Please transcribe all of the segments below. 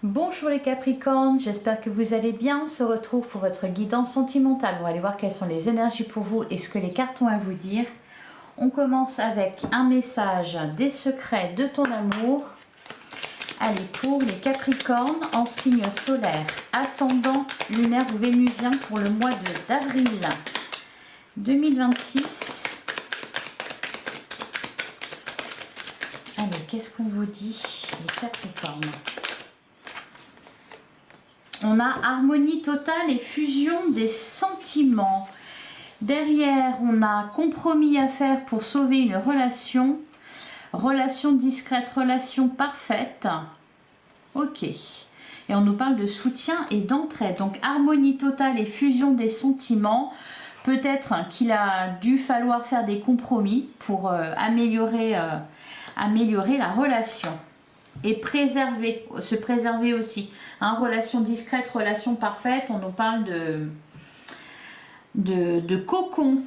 Bonjour les Capricornes, j'espère que vous allez bien. On se retrouve pour votre guidance sentimentale. On va aller voir quelles sont les énergies pour vous et ce que les cartes ont à vous dire. On commence avec un message des secrets de ton amour. Allez, pour les Capricornes en signe solaire, ascendant, lunaire ou vénusien pour le mois d'avril 2026. Allez, qu'est-ce qu'on vous dit les Capricornes? On a harmonie totale et fusion des sentiments. Derrière, on a compromis à faire pour sauver une relation. Relation discrète, relation parfaite. Ok. Et on nous parle de soutien et d'entraide. Donc, harmonie totale et fusion des sentiments. Peut-être qu'il a dû falloir faire des compromis pour améliorer la relation. Et se préserver aussi. Hein, relation discrète, relation parfaite, on nous parle de cocon.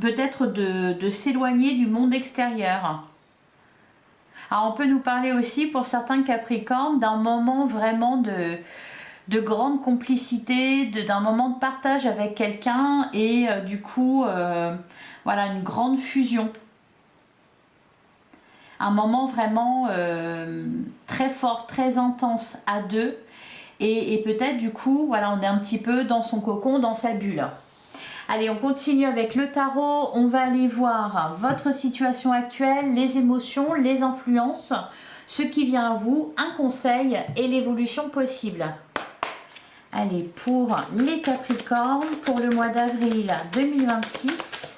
Peut-être de s'éloigner du monde extérieur. Alors on peut nous parler aussi pour certains Capricornes d'un moment vraiment de grande complicité, d'un moment de partage avec quelqu'un et du coup, voilà, une grande fusion. Un moment vraiment très fort, très intense à deux. Et peut-être du coup, voilà, on est un petit peu dans son cocon, dans sa bulle. Allez, on continue avec le tarot. On va aller voir votre situation actuelle, les émotions, les influences, ce qui vient à vous, un conseil et l'évolution possible. Allez, pour les Capricornes, pour le mois d'avril 2026.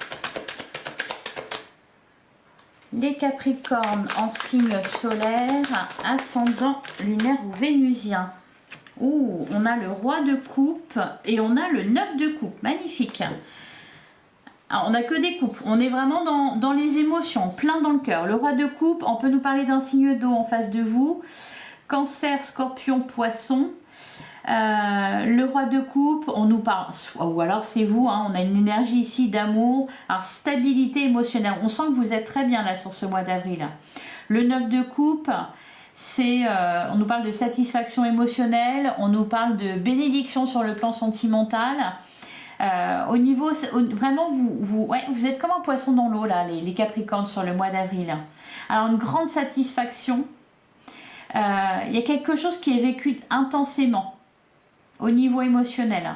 Les Capricornes en signe solaire, ascendant, lunaire ou vénusien. Ouh, on a le roi de coupe et on a le 9 de coupe. Magnifique. Alors, on n'a que des coupes. On est vraiment dans les émotions, plein dans le cœur. Le roi de coupe, on peut nous parler d'un signe d'eau en face de vous. Cancer, scorpion, poisson. Le roi de coupe, on nous parle, ou alors c'est vous, hein, on a une énergie ici d'amour, alors stabilité émotionnelle. On sent que vous êtes très bien là sur ce mois d'avril. Le 9 de coupe, on nous parle de satisfaction émotionnelle, on nous parle de bénédiction sur le plan sentimental. Au niveau, vraiment, vous êtes comme un poisson dans l'eau là, les Capricornes sur le mois d'avril. Alors une grande satisfaction. Il y a quelque chose qui est vécu intensément au niveau émotionnel.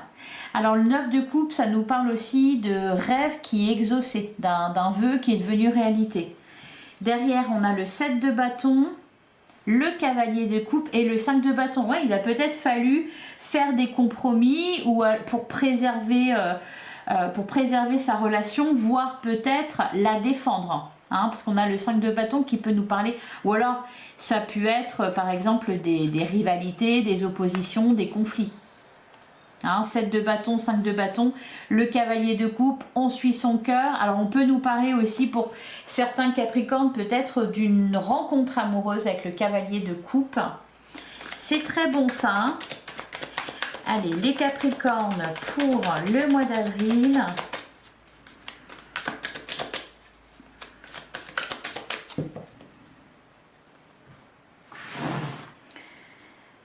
Alors le 9 de coupe, ça nous parle aussi de rêve qui est exaucé, d'un vœu qui est devenu réalité. Derrière, on a le 7 de bâton, le cavalier de coupe et le 5 de bâton. Ouais, il a peut-être fallu faire des compromis ou pour préserver sa relation, voire peut-être la défendre. Hein, parce qu'on a le 5 de bâton qui peut nous parler, ou alors ça peut être par exemple des rivalités, des oppositions, des conflits. Hein, 7 de bâton, 5 de bâton, le cavalier de coupe, on suit son cœur. Alors on peut nous parler aussi pour certains Capricornes peut-être d'une rencontre amoureuse avec le cavalier de coupe. C'est très bon ça. Hein. Allez, les Capricornes pour le mois d'avril.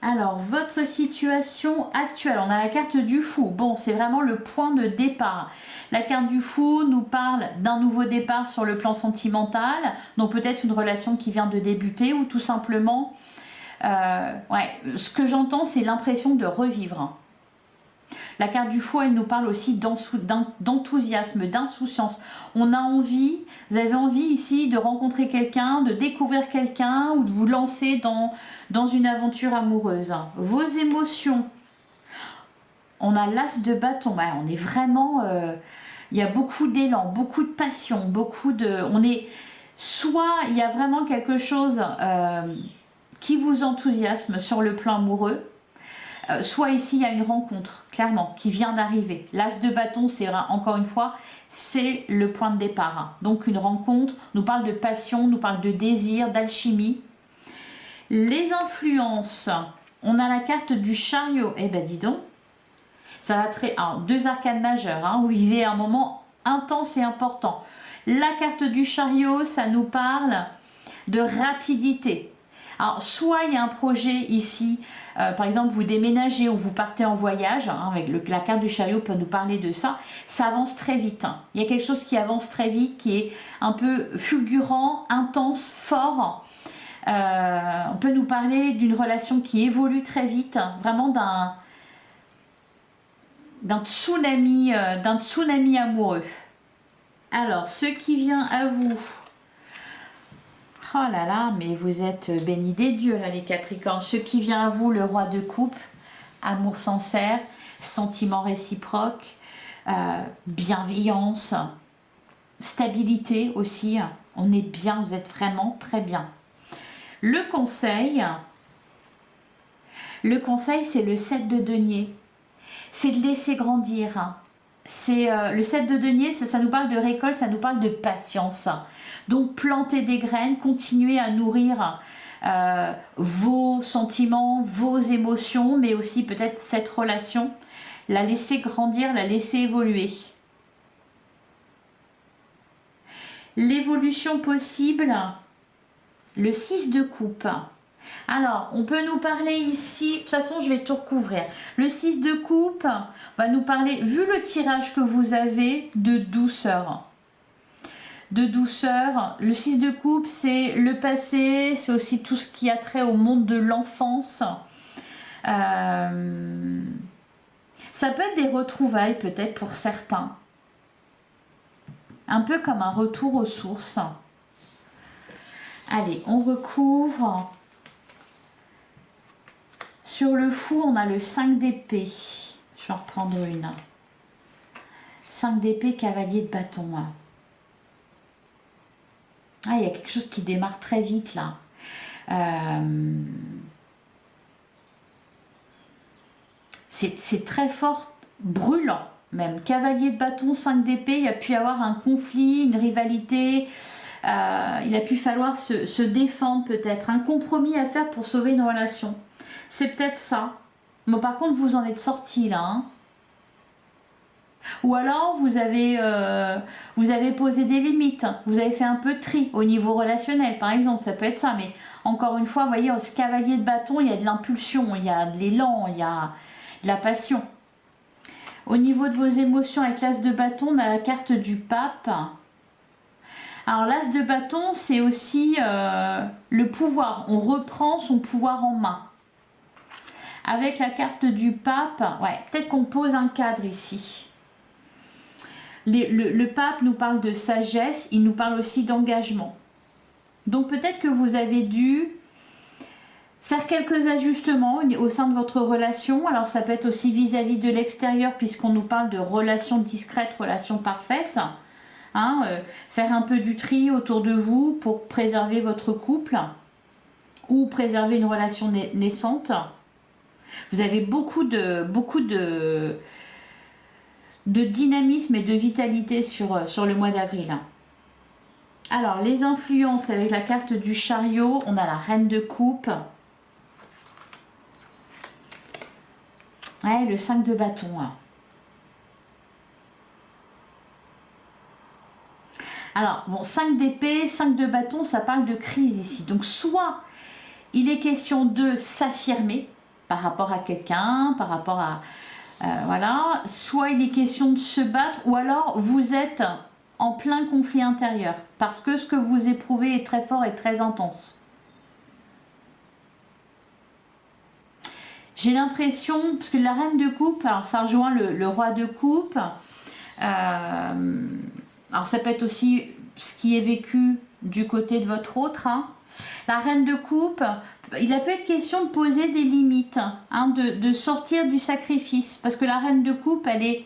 Alors, votre situation actuelle, on a la carte du fou. Bon, c'est vraiment le point de départ. La carte du fou nous parle d'un nouveau départ sur le plan sentimental. Donc, peut-être une relation qui vient de débuter ou tout simplement... ce que j'entends, c'est l'impression de revivre. La carte du fou, elle nous parle aussi d'enthousiasme, d'insouciance. On a envie, vous avez envie ici de rencontrer quelqu'un, de découvrir quelqu'un ou de vous lancer dans une aventure amoureuse. Vos émotions. On a l'as de bâton. Ouais, on est vraiment... il y a beaucoup d'élan, beaucoup de passion, soit il y a vraiment quelque chose qui vous enthousiasme sur le plan amoureux, soit ici il y a une rencontre, clairement, qui vient d'arriver. L'as de bâton, c'est encore une fois, c'est le point de départ. Hein. Donc une rencontre, on nous parle de passion, on nous parle de désir, d'alchimie. Les influences, on a la carte du chariot. Eh ben dis donc, ça va très... Alors, 2 arcanes majeures, hein, où il est un moment intense et important. La carte du chariot, ça nous parle de rapidité. Alors, soit il y a un projet ici, par exemple, vous déménagez ou vous partez en voyage, hein, avec la carte du chariot peut nous parler de ça, ça avance très vite. Hein. Il y a quelque chose qui avance très vite, qui est un peu fulgurant, intense, fort. On peut nous parler d'une relation qui évolue très vite, vraiment d'un tsunami amoureux. Alors, ce qui vient à vous... Oh là là, mais vous êtes bénis des dieux, là, les Capricornes. Ce qui vient à vous, le roi de coupe, amour sincère, sentiment réciproque, bienveillance, stabilité aussi. On est bien, vous êtes vraiment très bien. Le conseil, c'est le 7 de denier. C'est de laisser grandir. C'est le 7 de denier, ça nous parle de récolte, ça nous parle de patience. Donc planter des graines, continuer à nourrir vos sentiments, vos émotions, mais aussi peut-être cette relation, la laisser grandir, la laisser évoluer. L'évolution possible, le 6 de coupe. Alors, on peut nous parler ici, de toute façon je vais tout recouvrir. Le 6 de coupe va nous parler, vu le tirage que vous avez, de douceur. De douceur. Le 6 de coupe, c'est le passé, c'est aussi tout ce qui a trait au monde de l'enfance. Ça peut être des retrouvailles peut-être pour certains. Un peu comme un retour aux sources. Allez, on recouvre. Sur le fou, on a le 5 d'épée. Je vais en reprendre une. 5 d'épée, cavalier de bâton. Ah, il y a quelque chose qui démarre très vite là. C'est très fort, brûlant même. Cavalier de bâton, 5 d'épée, il a pu y avoir un conflit, une rivalité. Il a pu falloir se défendre peut-être. Un compromis à faire pour sauver une relation. C'est peut-être ça. Bon, par contre, vous en êtes sorti là. Hein. Ou alors, vous avez posé des limites. Vous avez fait un peu de tri au niveau relationnel, par exemple. Ça peut être ça. Mais encore une fois, vous voyez, ce cavalier de bâton, il y a de l'impulsion, il y a de l'élan, il y a de la passion. Au niveau de vos émotions avec l'as de bâton, on a la carte du pape. Alors, l'as de bâton, c'est aussi le pouvoir. On reprend son pouvoir en main. Avec la carte du pape, ouais, peut-être qu'on pose un cadre ici. Le pape nous parle de sagesse, il nous parle aussi d'engagement. Donc peut-être que vous avez dû faire quelques ajustements au sein de votre relation. Alors ça peut être aussi vis-à-vis de l'extérieur, puisqu'on nous parle de relations discrètes, relations parfaites. Hein, faire un peu du tri autour de vous pour préserver votre couple ou préserver une relation naissante. Vous avez beaucoup de dynamisme et de vitalité sur le mois d'avril. Alors, les influences avec la carte du chariot, on a la reine de coupe. Ouais, le 5 de bâton. Alors, bon, 5 d'épée, 5 de bâton, ça parle de crise ici. Donc, soit il est question de s'affirmer par rapport à quelqu'un, par rapport à... voilà, soit il est question de se battre, ou alors vous êtes en plein conflit intérieur, parce que ce que vous éprouvez est très fort et très intense. J'ai l'impression, parce que la reine de coupe, alors ça rejoint le roi de coupe, alors ça peut être aussi ce qui est vécu du côté de votre autre, hein. La reine de coupe, il a peut être question de poser des limites, hein, de sortir du sacrifice. Parce que la reine de coupe, elle est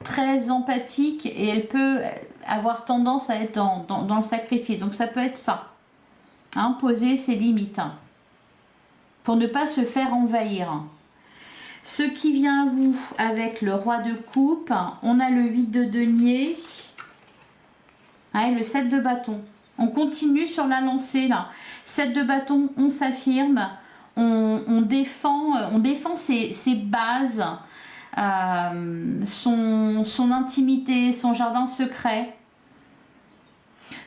très empathique et elle peut avoir tendance à être dans le sacrifice. Donc ça peut être ça, hein, poser ses limites, hein, pour ne pas se faire envahir. Ce qui vient à vous avec le roi de coupe, on a le 8 de denier, hein, et le 7 de bâton. On continue sur la lancée là. 7 de bâton, on s'affirme, on défend ses bases, son intimité, son jardin secret.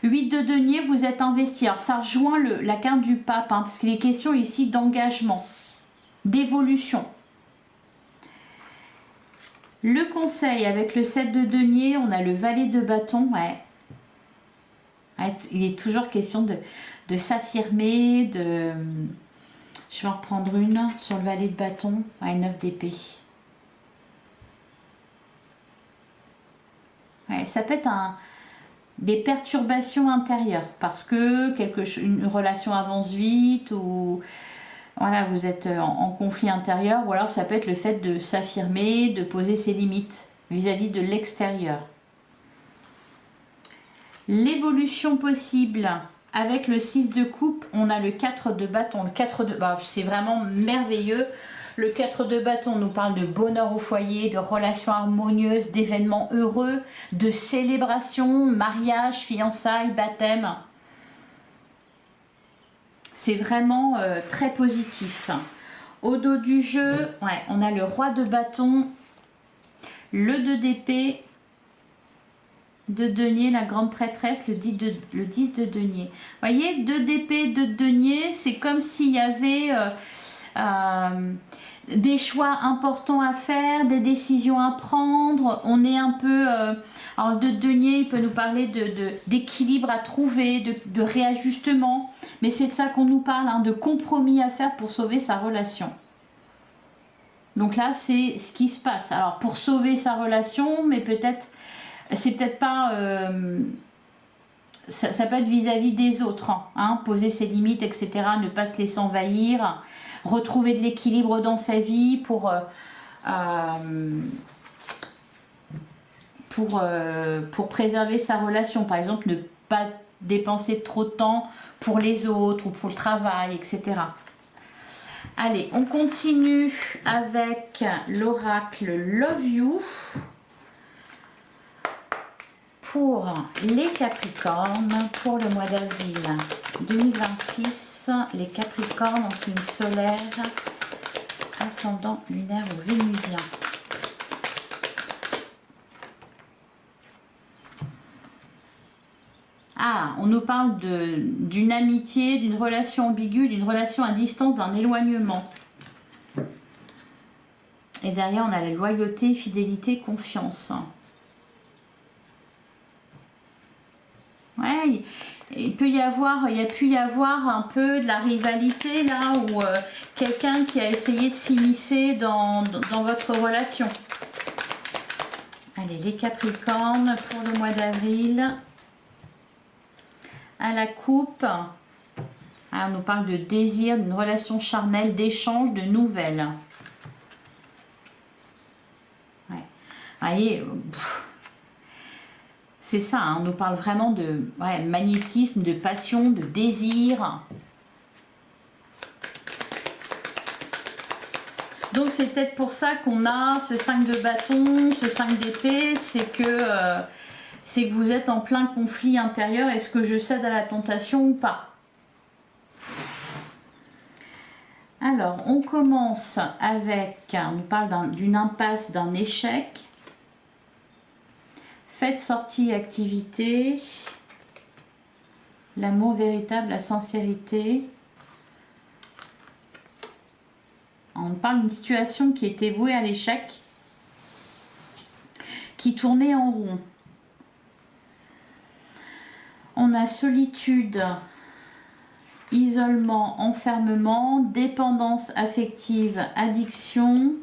8 de denier, vous êtes investi. Alors ça rejoint la carte du pape, hein, parce qu'il est question ici d'engagement, d'évolution. Le conseil avec le 7 de denier, on a le valet de bâton. Ouais. Ouais, il est toujours question de s'affirmer, de... Je vais en reprendre une sur le valet de bâton. Ouais, 9 d'épée. Ouais, ça peut être des perturbations intérieures parce que une relation avance vite ou voilà, vous êtes en conflit intérieur, ou alors ça peut être le fait de s'affirmer, de poser ses limites vis-à-vis de l'extérieur. L'évolution possible avec le 6 de coupe, on a le 4 de bâton. Le 4 de c'est vraiment merveilleux. Le 4 de bâton nous parle de bonheur au foyer, de relations harmonieuses, d'événements heureux, de célébration, mariage, fiançailles, baptême. C'est vraiment très positif. Au dos du jeu, ouais, on a le roi de bâton, le 2 d'épée, de denier, la grande prêtresse, le 10 de denier. Vous voyez, 2 d'épée, 2 de denier, c'est comme s'il y avait des choix importants à faire, des décisions à prendre. On est un peu... alors, le 2 de denier, il peut nous parler d'équilibre à trouver, de réajustement. Mais c'est de ça qu'on nous parle, hein, de compromis à faire pour sauver sa relation. Donc là, c'est ce qui se passe. Alors, pour sauver sa relation, mais peut-être... C'est peut-être pas... ça peut être vis-à-vis des autres, hein, poser ses limites, etc. Ne pas se laisser envahir, retrouver de l'équilibre dans sa vie pour préserver sa relation. Par exemple, ne pas dépenser trop de temps pour les autres ou pour le travail, etc. Allez, on continue avec l'oracle Love You. Pour les Capricornes, pour le mois d'avril 2026, les Capricornes en signe solaire, ascendant lunaire ou vénusien. Ah, on nous parle d'une amitié, d'une relation ambiguë, d'une relation à distance, d'un éloignement. Et derrière, on a la loyauté, fidélité, confiance. Ouais, il y a pu y avoir un peu de la rivalité là, ou quelqu'un qui a essayé de s'immiscer dans votre relation. Allez, les Capricornes pour le mois d'avril. À la coupe, on nous parle de désir, d'une relation charnelle, d'échange, de nouvelles. Ouais. Vous voyez, c'est ça, hein, on nous parle vraiment de magnétisme, de passion, de désir. Donc c'est peut-être pour ça qu'on a ce 5 de bâton, ce 5 d'épée, c'est que vous êtes en plein conflit intérieur. Est-ce que je cède à la tentation ou pas? Alors, on commence avec, on nous parle d'une impasse, d'un échec. Faites, sortie, activité, l'amour véritable, la sincérité. On parle d'une situation qui était vouée à l'échec, qui tournait en rond. On a solitude, isolement, enfermement, dépendance affective, addiction,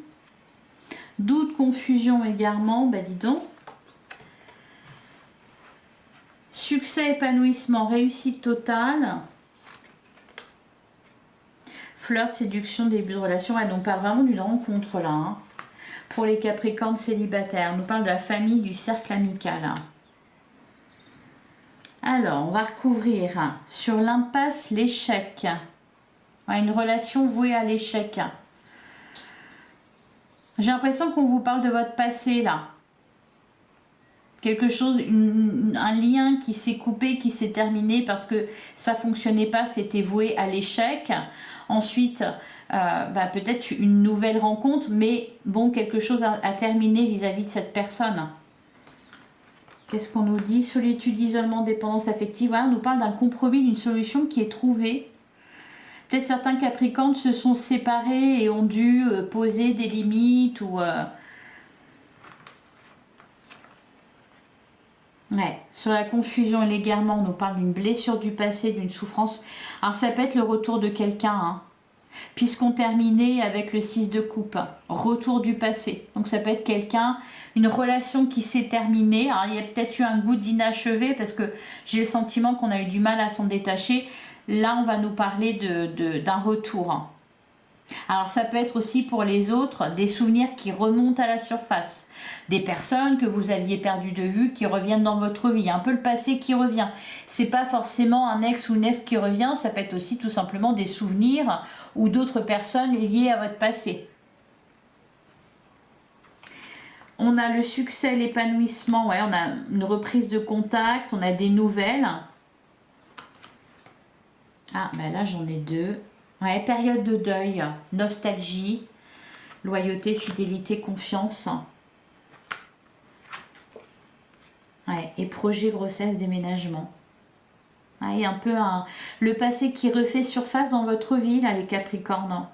doute, confusion, égarement, ben dis donc. Succès, épanouissement, réussite totale. Flirt, séduction, début de relation. Ouais, on parle vraiment d'une rencontre là. Hein. Pour les Capricornes célibataires, on nous parle de la famille, du cercle amical. Hein. Alors, on va recouvrir sur l'impasse, l'échec. Ouais, une relation vouée à l'échec. J'ai l'impression qu'on vous parle de votre passé là. Quelque chose, un lien qui s'est coupé, qui s'est terminé parce que ça fonctionnait pas, c'était voué à l'échec. Ensuite, peut-être une nouvelle rencontre, mais bon, quelque chose à terminer vis-à-vis de cette personne. Qu'est-ce qu'on nous dit? Solitude, isolement, dépendance affective. Voilà, on nous parle d'un compromis, d'une solution qui est trouvée. Peut-être certains Capricornes se sont séparés et ont dû poser des limites ou... Ouais, sur la confusion et l'égarement, on nous parle d'une blessure du passé, d'une souffrance. Alors ça peut être le retour de quelqu'un, hein, puisqu'on terminait avec le 6 de coupe, retour du passé. Donc ça peut être quelqu'un, une relation qui s'est terminée. Alors il y a peut-être eu un goût d'inachevé parce que j'ai le sentiment qu'on a eu du mal à s'en détacher. Là, on va nous parler d'un retour. Alors ça peut être aussi pour les autres des souvenirs qui remontent à la surface, des personnes que vous aviez perdues de vue qui reviennent dans votre vie, un peu le passé qui revient. C'est pas forcément un ex ou une ex qui revient, ça peut être aussi tout simplement des souvenirs ou d'autres personnes liées à votre passé. On a le succès, l'épanouissement, ouais, on a une reprise de contact, on a des nouvelles. Ah ben là j'en ai deux. Ouais, période de deuil, nostalgie, loyauté, fidélité, confiance. Ouais, et projet, grossesse, déménagement. Ouais, un peu le passé qui refait surface dans votre vie, là, les Capricornes.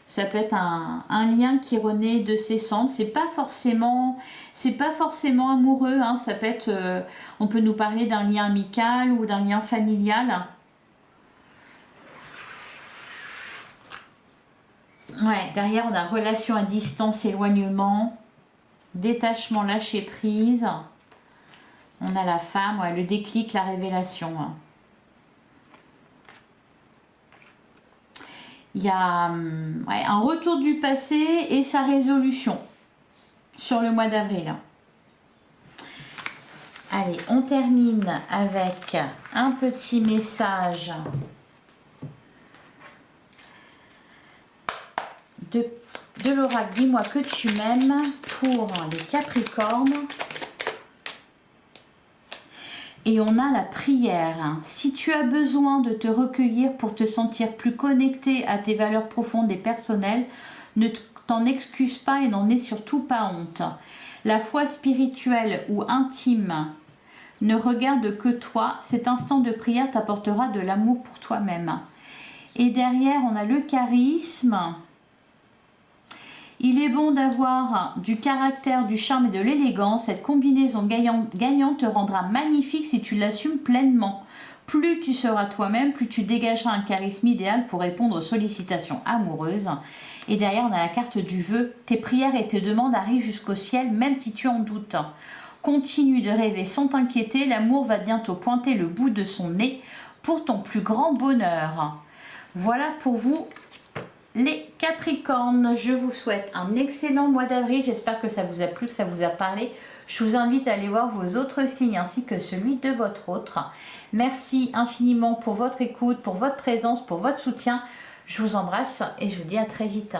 Ça peut être un lien qui renaît de ses cendres. C'est pas forcément amoureux, hein. Ça peut être, on peut nous parler d'un lien amical ou d'un lien familial. Ouais, derrière on a relation à distance, éloignement, détachement, lâcher prise. On a la femme, ouais, le déclic, la révélation. Il y a ouais, un retour du passé et sa résolution sur le mois d'avril. Allez, on termine avec un petit message de l'oracle. Dis-moi que tu m'aimes pour les Capricornes. Et on a la prière. Si tu as besoin de te recueillir pour te sentir plus connecté à tes valeurs profondes et personnelles, ne t'en excuse pas et n'en aie surtout pas honte. La foi spirituelle ou intime ne regarde que toi. Cet instant de prière t'apportera de l'amour pour toi-même. Et derrière, on a le charisme. Il est bon d'avoir du caractère, du charme et de l'élégance. Cette combinaison gagnante te rendra magnifique si tu l'assumes pleinement. Plus tu seras toi-même, plus tu dégageras un charisme idéal pour répondre aux sollicitations amoureuses. Et derrière, on a la carte du vœu. Tes prières et tes demandes arrivent jusqu'au ciel, même si tu en doutes. Continue de rêver sans t'inquiéter. L'amour va bientôt pointer le bout de son nez pour ton plus grand bonheur. Voilà pour vous, les Capricornes. Je vous souhaite un excellent mois d'avril. J'espère que ça vous a plu, que ça vous a parlé. Je vous invite à aller voir vos autres signes ainsi que celui de votre autre. Merci infiniment pour votre écoute, pour votre présence, pour votre soutien. Je vous embrasse et je vous dis à très vite.